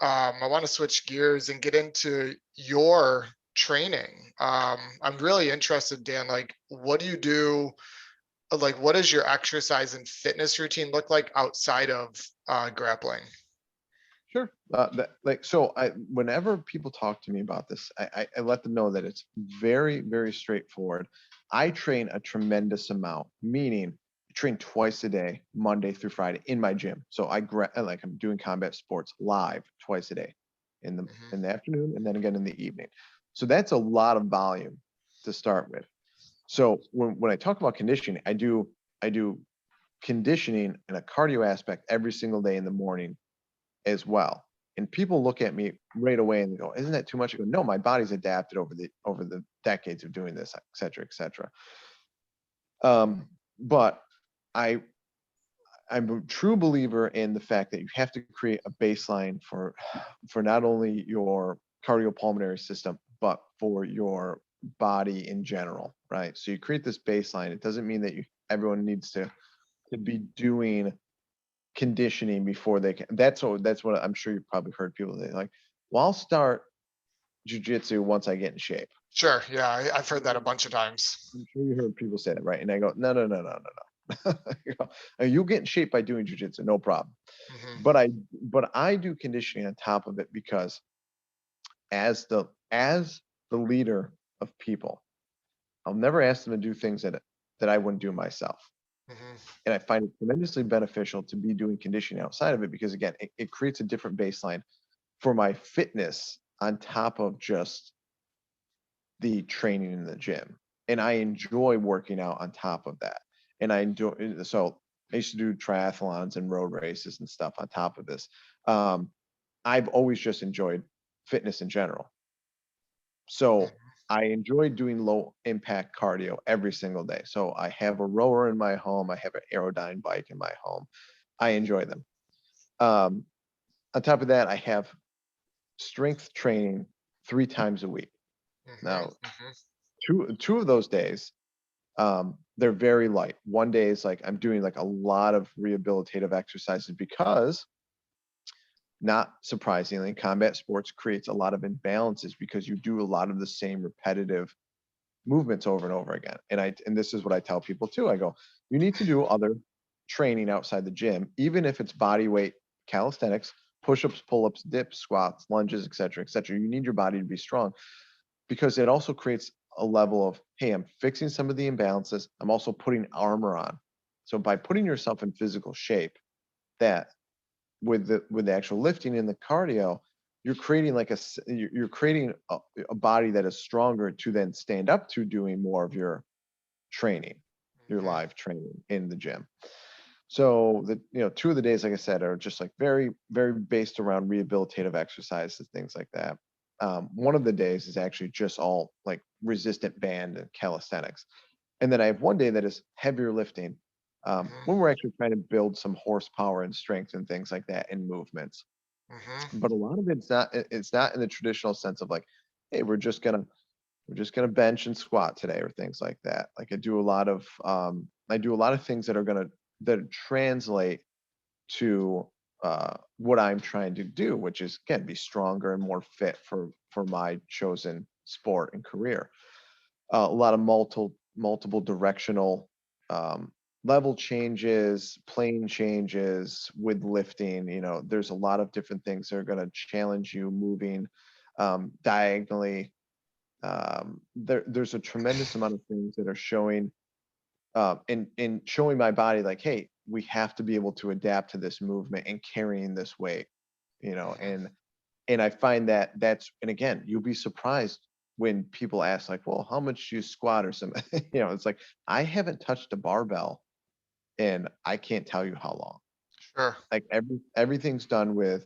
I want to switch gears and get into your training. I'm really interested, Dan. Like, what do you do? Like, what does your exercise and fitness routine look like outside of grappling? Sure. Whenever people talk to me about this, I let them know that it's very, very straightforward. I train a tremendous amount, meaning I train twice a day, Monday through Friday in my gym. So I'm doing combat sports live twice a day in the Hmm. in the afternoon and then again in the evening. So that's a lot of volume to start with. So when I talk about conditioning, I do conditioning and a cardio aspect every single day in the morning as well. And people look at me right away and they go, "Isn't that too much?" I go, "No, my body's adapted over the decades of doing this, et cetera, et cetera." But I I'm a true believer in the fact that you have to create a baseline for not only your cardiopulmonary system, but for your body in general, right? So you create this baseline. It doesn't mean that everyone needs to be doing conditioning before they can. That's what I'm sure you've probably heard people say, like, well, I'll start jujitsu once I get in shape. Sure. Yeah, I've heard that a bunch of times. I'm sure you heard people say that, right? And I go, no, no, no, no, no, no. You know, you'll get in shape by doing jujitsu, no problem. Hmm. But I do conditioning on top of it because as the leader of people, I'll never ask them to do things that I wouldn't do myself. Hmm. And I find it tremendously beneficial to be doing conditioning outside of it because again, it creates a different baseline for my fitness on top of just the training in the gym. And I enjoy working out on top of that. And I used to do triathlons and road races and stuff on top of this. Um, I've always just enjoyed fitness in general. So I enjoy doing low impact cardio every single day. So I have a rower in my home. I have an Aerodyne bike in my home. I enjoy them. Um, on top of that, I have strength training 3 times a week. Hmm. Now, Hmm. two of those days, they're very light. One day is like I'm doing like a lot of rehabilitative exercises because, not surprisingly, combat sports creates a lot of imbalances because you do a lot of the same repetitive movements over and over again. And this is what I tell people too. I go, you need to do other training outside the gym, even if it's body weight calisthenics, push-ups, pull-ups, dips, squats, lunges, et cetera, et cetera. You need your body to be strong because it also creates a level of, hey, I'm fixing some of the imbalances. I'm also putting armor on. So by putting yourself in physical shape, that with the actual lifting and the cardio, you're creating you're creating a body that is stronger to then stand up to doing more of your training, your Hmm. live training in the gym. So two of the days, like I said, are just like very, very based around rehabilitative exercises, things like that. One of the days is actually just all like resistant band and calisthenics. And then I have one day that is heavier lifting, when we're actually trying to build some horsepower and strength and things like that in movements. Hmm. But a lot of it's not in the traditional sense of like, hey, we're just gonna bench and squat today or things like that. Like I do a lot of things that translate to what I'm trying to do, which is again be stronger and more fit for my chosen sport and career. A lot of multiple directional um, level changes, plane changes with lifting. There's a lot of different things that are going to challenge you moving diagonally. There's a tremendous amount of things that are showing and showing my body like, hey, we have to be able to adapt to this movement and carrying this weight. You know, Hmm. and I find and again, you'll be surprised when people ask like, well, how much do you squat or something? It's like I haven't touched a barbell and I can't tell you how long. Sure. Like everything's done with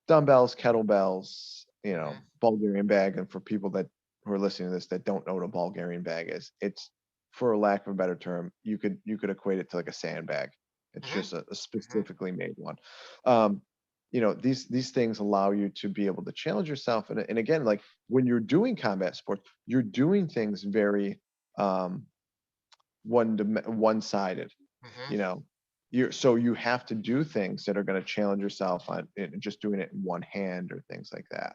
dumbbells, kettlebells, Hmm. Bulgarian bag. And for people that who are listening to this that don't know what a Bulgarian bag is, it's, for lack of a better term, you could equate it to like a sandbag. It's Hmm. just a Hmm. specifically made one. Um, these things allow you to be able to challenge yourself. And again, like when you're doing combat sports, you're doing things very one-sided. Hmm. You know, so you have to do things that are going to challenge yourself on just doing it in one hand or things like that.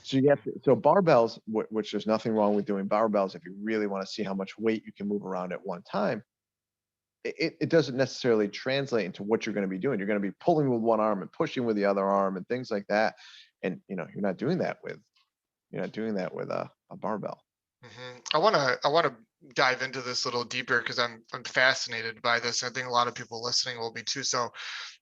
So you have to, so barbells, which there's nothing wrong with doing barbells if you really want to see how much weight you can move around at one time. It doesn't necessarily translate into what you're going to be doing. You're going to be pulling with one arm and pushing with the other arm and things like that. And you're not doing that with a barbell. I want to dive into this a little deeper because I'm fascinated by this. I think a lot of people listening will be too. So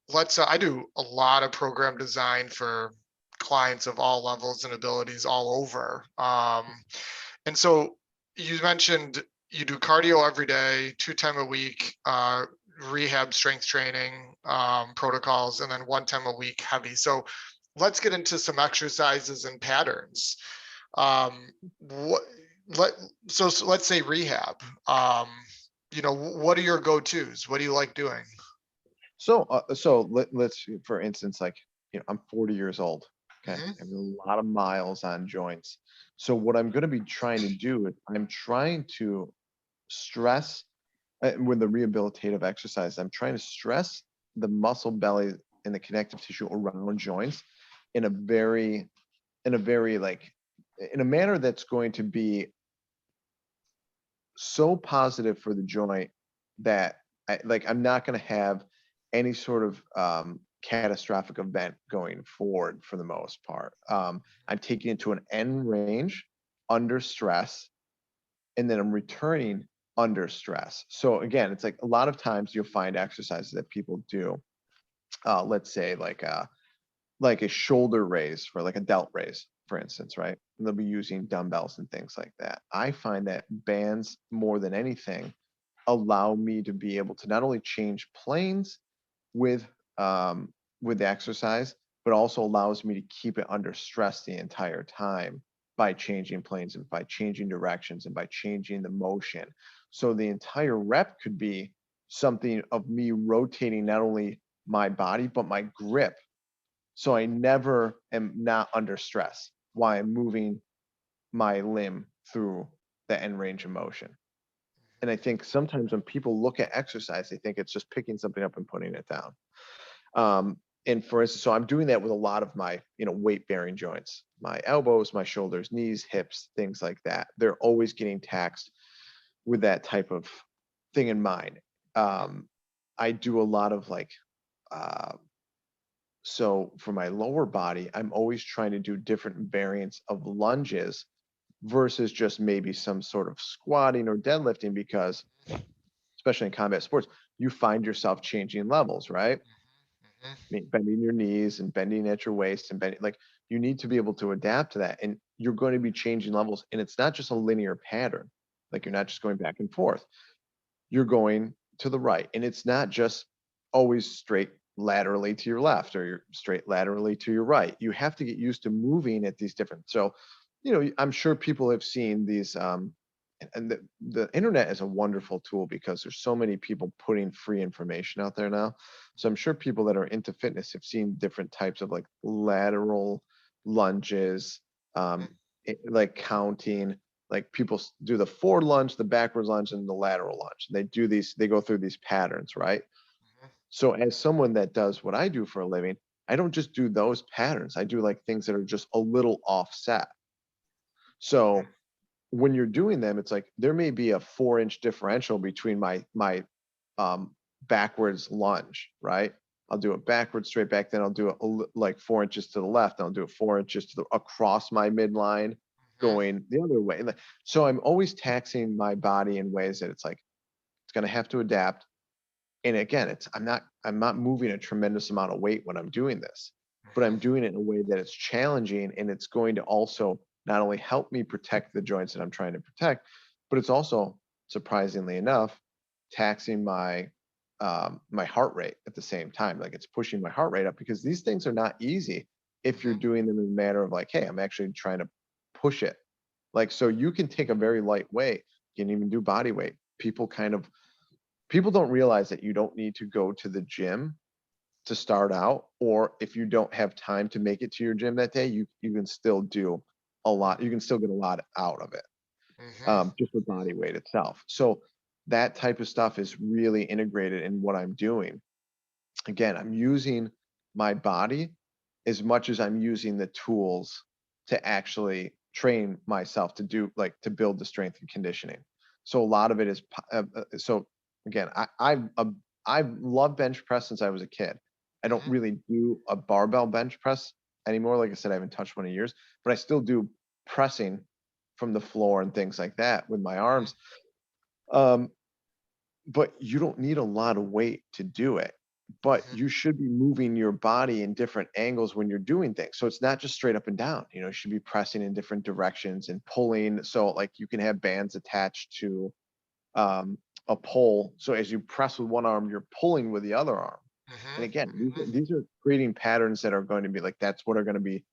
let's I do a lot of program design for clients of all levels and abilities all over. And so you mentioned you do cardio every day, 2 times a week, rehab strength training protocols, and then 1 time a week heavy. So let's get into some exercises and patterns. What let so let's say rehab. What are your go-tos? What do you like doing? So let's, for instance, like, I'm 40 years old. Okay. I Hmm. have a lot of miles on joints. So what I'm going to be trying to do is I'm trying to stress with the rehabilitative exercise. I'm trying to stress the muscle belly and the connective tissue around joints in a very, like, in a manner that's going to be so positive for the joint that I'm not going to have any sort of catastrophic event going forward for the most part. I'm taking it to an end range under stress, and then I'm returning under stress. So again, it's like a lot of times you'll find exercises that people do. Let's say like a shoulder raise for like a delt raise, for instance, right? And they'll be using dumbbells and things like that. I find that bands more than anything allow me to be able to not only change planes with the exercise, but also allows me to keep it under stress the entire time by changing planes and by changing directions and by changing the motion. So the entire rep could be something of me rotating not only my body, but my grip. So I never am not under stress while I'm moving my limb through the end range of motion. And I think sometimes when people look at exercise, they think it's just picking something up and putting it down. And for instance, so I'm doing that with a lot of my, weight bearing joints, my elbows, my shoulders, knees, hips, things like that. They're always getting taxed with that type of thing in mind. I do a lot of so for my lower body, I'm always trying to do different variants of lunges versus just maybe some sort of squatting or deadlifting, because especially in combat sports, you find yourself changing levels, right? Bending your knees and bending at your waist and bending, like, you need to be able to adapt to that. And you're going to be changing levels. And it's not just a linear pattern. Like, you're not just going back and forth. You're going to the right. And it's not just always straight laterally to your left or you're straight laterally to your right. You have to get used to moving at these different. So, I'm sure people have seen these and the internet is a wonderful tool because there's so many people putting free information out there now. So I'm sure people that are into fitness have seen different types of like lateral lunges, like counting, like people do the forward lunge, the backwards lunge, and the lateral lunge. They go through these patterns, right? So as someone that does what I do for a living, I don't just do those patterns. I do like things that are just a little offset. So when you're doing them, it's like there may be a 4-inch differential between my backwards lunge, right? I'll do it backwards, straight back, then I'll do it like 4 inches to the left. I'll do it 4 inches across my midline, going the other way. So I'm always taxing my body in ways that it's like it's going to have to adapt. And again, I'm not moving a tremendous amount of weight when I'm doing this, but I'm doing it in a way that it's challenging, and it's going to also not only help me protect the joints that I'm trying to protect, but it's also, surprisingly enough, taxing my heart rate at the same time. Like, it's pushing my heart rate up because these things are not easy if you're doing them in a manner of like, hey, I'm actually trying to push it. Like, so you can take a very light weight, you can even do body weight. People don't realize that you don't need to go to the gym to start out, or if you don't have time to make it to your gym that day, you can still do a lot. You can still get a lot out of it, just with body weight itself. So that type of stuff is really integrated in what I'm doing. Again, I'm using my body as much as I'm using the tools to actually train myself to do, like, to build the strength and conditioning. So a lot of it is, so again, I've loved bench press since I was a kid. I don't Mhm. really do a barbell bench press anymore. Like I said, I haven't touched one in years, but I still do pressing from the floor and things like that with my Mhm. arms. But you don't need a lot of weight to do it. But Mhm. you should be moving your body in different angles when you're doing things. So it's not just straight up and down. You should be pressing in different directions and pulling. So like you can have bands attached to um, a pole. So as you press with one arm, you're pulling with the other arm. And Mhm. again, Mhm. these are creating patterns that are going to be like, that's what are going to be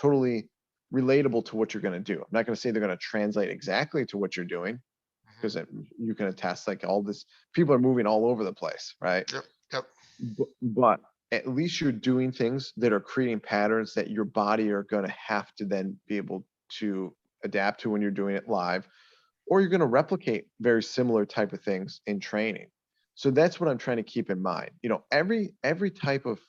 totally relatable to what you're going to do. I'm not going to say they're going to translate exactly to what you're doing, Mhm. because you can attest, like, all this, people are moving all over the place, right? Yep. Yep. But at least you're doing things that are creating patterns that your body are going to have to then be able to adapt to when you're doing it live, or you're going to replicate very similar type of things in training. So that's what I'm trying to keep in mind. Every type of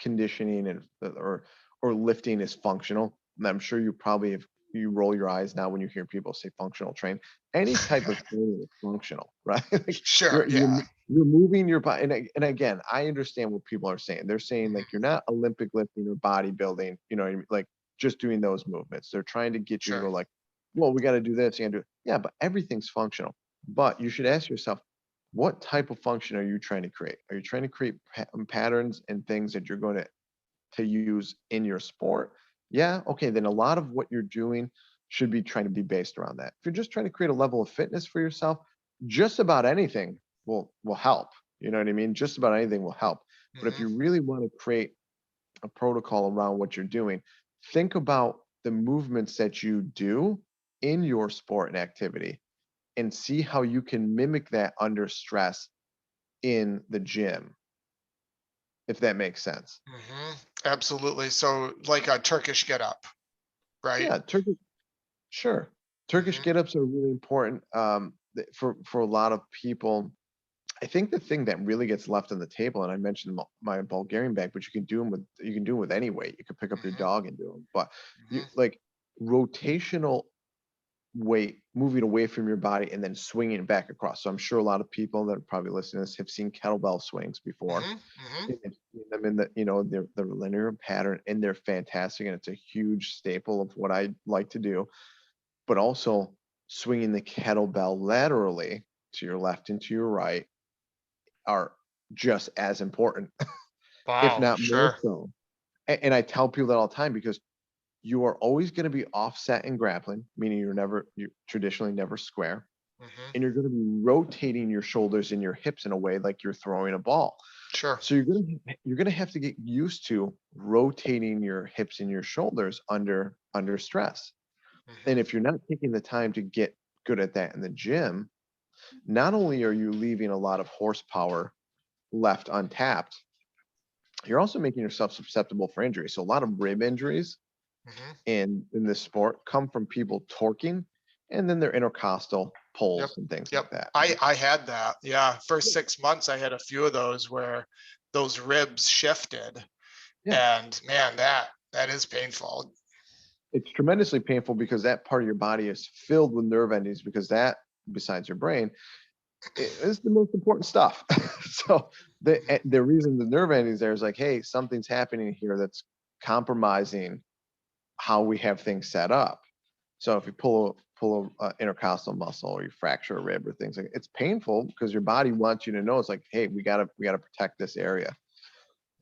conditioning and or lifting is functional. And I'm sure you roll your eyes now when you hear people say functional train. Any type of training is functional, right? Like Sure. you're you're Yeah. you're moving your body. And again, I understand what people are saying. They're saying Mhm. like you're not Olympic lifting or bodybuilding, like just doing those movements. They're trying to get you to Sure. go like, well, we got to do this, you gotta do it. Yeah, but everything's functional. But you should ask yourself, what type of function are you trying to create? Are you trying to create patterns and things that you're going to use in your sport? Yeah, okay, then a lot of what you're doing should be trying to be based around that. If you're just trying to create a level of fitness for yourself, just about anything will help. You know what I mean? Just about anything will help. But if Mhm. you really want to create a protocol around what you're doing, think about the movements that you do in your sport and activity and see how you can mimic that under stress in the gym, if that makes sense. Mhm. Absolutely. So like a Turkish get up, right? Yeah, sure. Turkish Mhm. get-ups are really important for a lot of people. I think the thing that really gets left on the table, and I mentioned my Bulgarian bag, but you can do them with any weight. You can pick up your Mhm. dog and do them. But you Mhm. like rotational weight, moving away from your body and then swinging it back across. So I'm sure a lot of people that are probably listening to this have seen kettlebell swings before. Mhm. Mhm. And they've seen them in the linear pattern, and they're fantastic. And it's a huge staple of what I like to do. But also swinging the kettlebell laterally to your left and to your right are just as important, if Wow. not more Sure. so. And I tell people that all the time because you are always going to be offset in grappling, meaning you're traditionally never square, Mhm. and you're going to be rotating your shoulders and your hips in a way like you're throwing a ball. Sure. So you're gonna have to get used to rotating your hips and your shoulders under stress. And Mhm. if you're not taking the time to get good at that in the gym, not only are you leaving a lot of horsepower left untapped, you're also making yourself susceptible for injury. So a lot of rib injuries Mhm. in this sport come from people torquing and then their intercostal Yep. pulls and things Yep. like that. I had that. Yeah. First 6 months, I had a few of those where those ribs shifted, Yeah. and man, that is painful. It's tremendously painful because that part of your body is filled with nerve endings, because that, besides your brain, is the most important stuff. So Mhm. the reason the nerve endings there is like, hey, something's happening here that's compromising how we have things set up. So if you pull a intercostal muscle or you fracture a rib or things like, it's painful because your body wants you to know, it's like, hey, we gotta protect this area.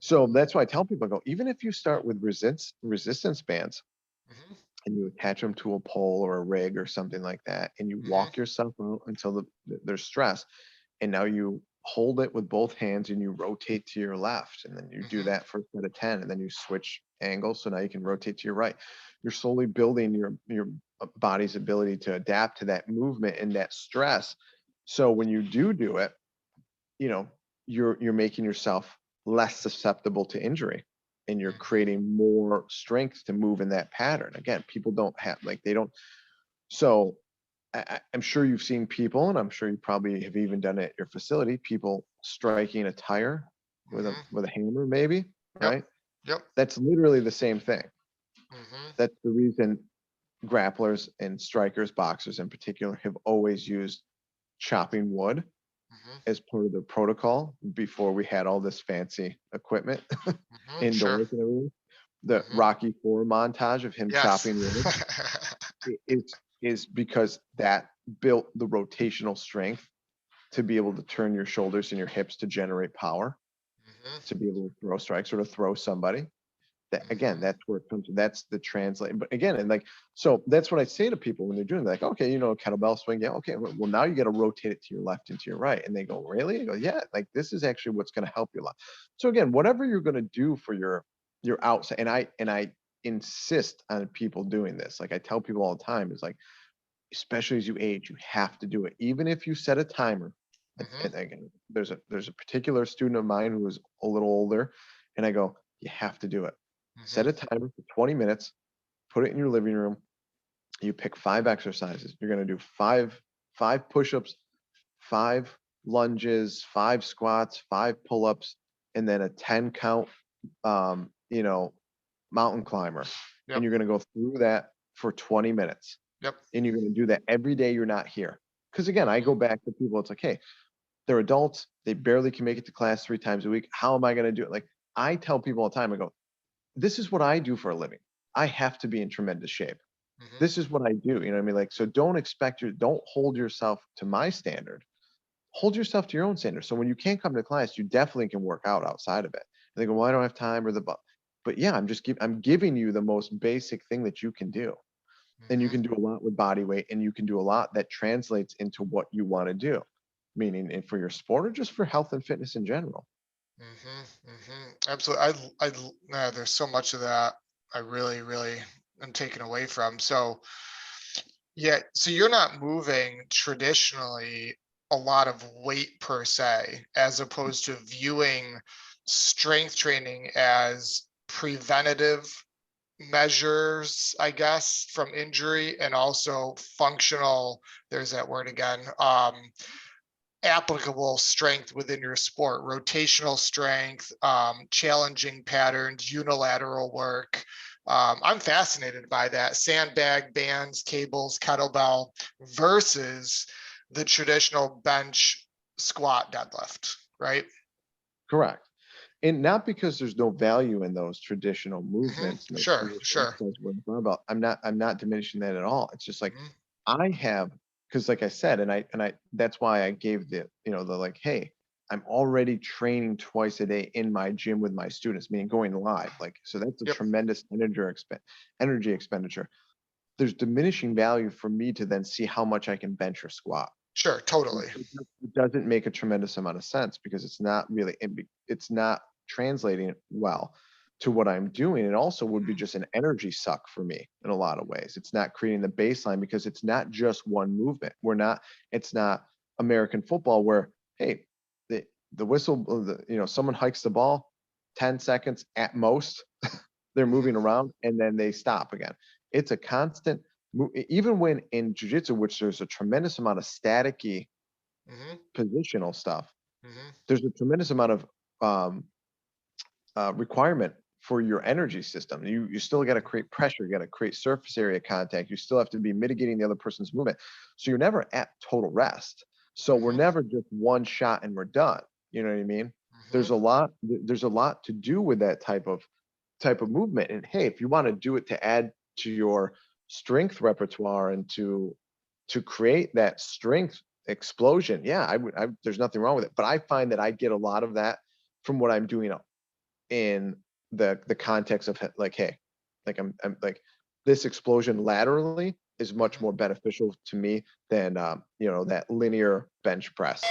So that's why I tell people, I go, even if you start with resistance bands Mhm. and you attach them to a pole or a rig or something like that, and you Mhm. walk yourself until there's stress, and now you hold it with both hands and you rotate to your left, and then you do Mhm. that for a set of 10, and then you switch angles, so now you can rotate to your right. You're slowly building your body's ability to adapt to that movement and that stress. So when you do it, you know you're making yourself less susceptible to injury, and you're Mhm. creating more strength to move in that pattern. Again, people don't have, like, they don't. So I'm sure you've seen people, and I'm sure you probably have even done it at your facility, people striking a tire with Mhm. a hammer, maybe, Yep. right? Yep. That's literally the same thing. Mhm. That's the reason grapplers and strikers, boxers in particular, have always used chopping wood Mhm. as part of the protocol before we had all this fancy equipment Mhm. Sure. indoors and everything. The Mhm. Rocky Four montage of him Yes. chopping wood is because that built the rotational strength to be able to turn your shoulders and your hips to generate power, Mhm. to be able to throw strikes or to throw somebody. That again, Mhm. that's where it comes. That's the translate. But again, and like, so that's what I say to people when they're doing like, okay, kettlebell swing. Yeah. Okay. Well, now you got to rotate it to your left and to your right. And they go, really? I go, yeah, like this is actually what's going to help you a lot. So again, whatever you're going to do for your outside, and I insist on people doing this. Like I tell people all the time, is like, especially as you age, you have to do it. Even if you set a timer. Mhm. And again, there's a particular student of mine who was a little older, and I go, you have to do it. Set Mhm. a timer for 20 minutes, put it in your living room. You pick 5 exercises. You're going to do five push-ups, 5 lunges, 5 squats, 5 pull-ups, and then a 10 count um, you know, mountain climber. And Yep. you're going to go through that for 20 minutes. Yep. And you're going to do that every day you're not here. Because again, I go back to people, it's like, hey, they're adults, they barely can make it to class 3 times a week. How am I going to do it? Like I tell people all the time, I go, this is what I do for a living. I have to be in tremendous shape. Mhm. This is what I do. You know what I mean? Like, so don't hold yourself to my standard. Hold yourself to your own standard. So when you can't come to class, you definitely can work out outside of it. And they go, well, I don't have time or but yeah, I'm giving you the most basic thing that you can do. And you Mhm. can do a lot with body weight, and you can do a lot that translates into what you want to do, meaning and for your sport or just for health and fitness in general. Mhm. Mhm. Absolutely. There's so much of that I really, really am taken away from. So, yeah, so you're not moving traditionally a lot of weight per se, as opposed to viewing strength training as preventative measures, I guess, from injury, and also functional, there's that word again, applicable strength within your sport, rotational strength, challenging patterns, unilateral work. I'm fascinated by that. Sandbag, bands, cables, kettlebell versus the traditional bench, squat, deadlift, right? Correct. And not because there's no value in those traditional movements and those Sure, traditional sure. exercises we're talking about. I'm not diminishing that at all. It's just like Mhm. I have, because like I said, and I that's why I gave the like, hey, I'm already training twice a day in my gym with my students, meaning going live. Like, so that's a Yep. tremendous energy expenditure. There's diminishing value for me to then see how much I can bench or squat. Sure, totally. It doesn't make a tremendous amount of sense because it's not really it's not translating well to what I'm doing. It also would be just an energy suck for me in a lot of ways. It's not creating the baseline because it's not just one movement. It's not American football where, hey, the whistle, someone hikes the ball 10 seconds at most, they're moving Mhm. around and then they stop again. It's a constant even when in jiu-jitsu, which there's a tremendous amount of staticky Mhm. positional stuff, Mhm. there's a tremendous amount of um, requirement for your energy system. You still got to create pressure, you got to create surface area contact, you still have to be mitigating the other person's movement. So you're never at total rest. So we're Mhm. never just one shot and we're done. You know what I mean? Mhm. There's a lot to do with that type of movement. And hey, if you want to do it to add to your strength repertoire and to create that strength explosion, yeah, there's nothing wrong with it. But I find that I get a lot of that from what I'm doing in the context of like, hey, like I'm like this explosion laterally is much Mhm. more beneficial to me than that linear bench press.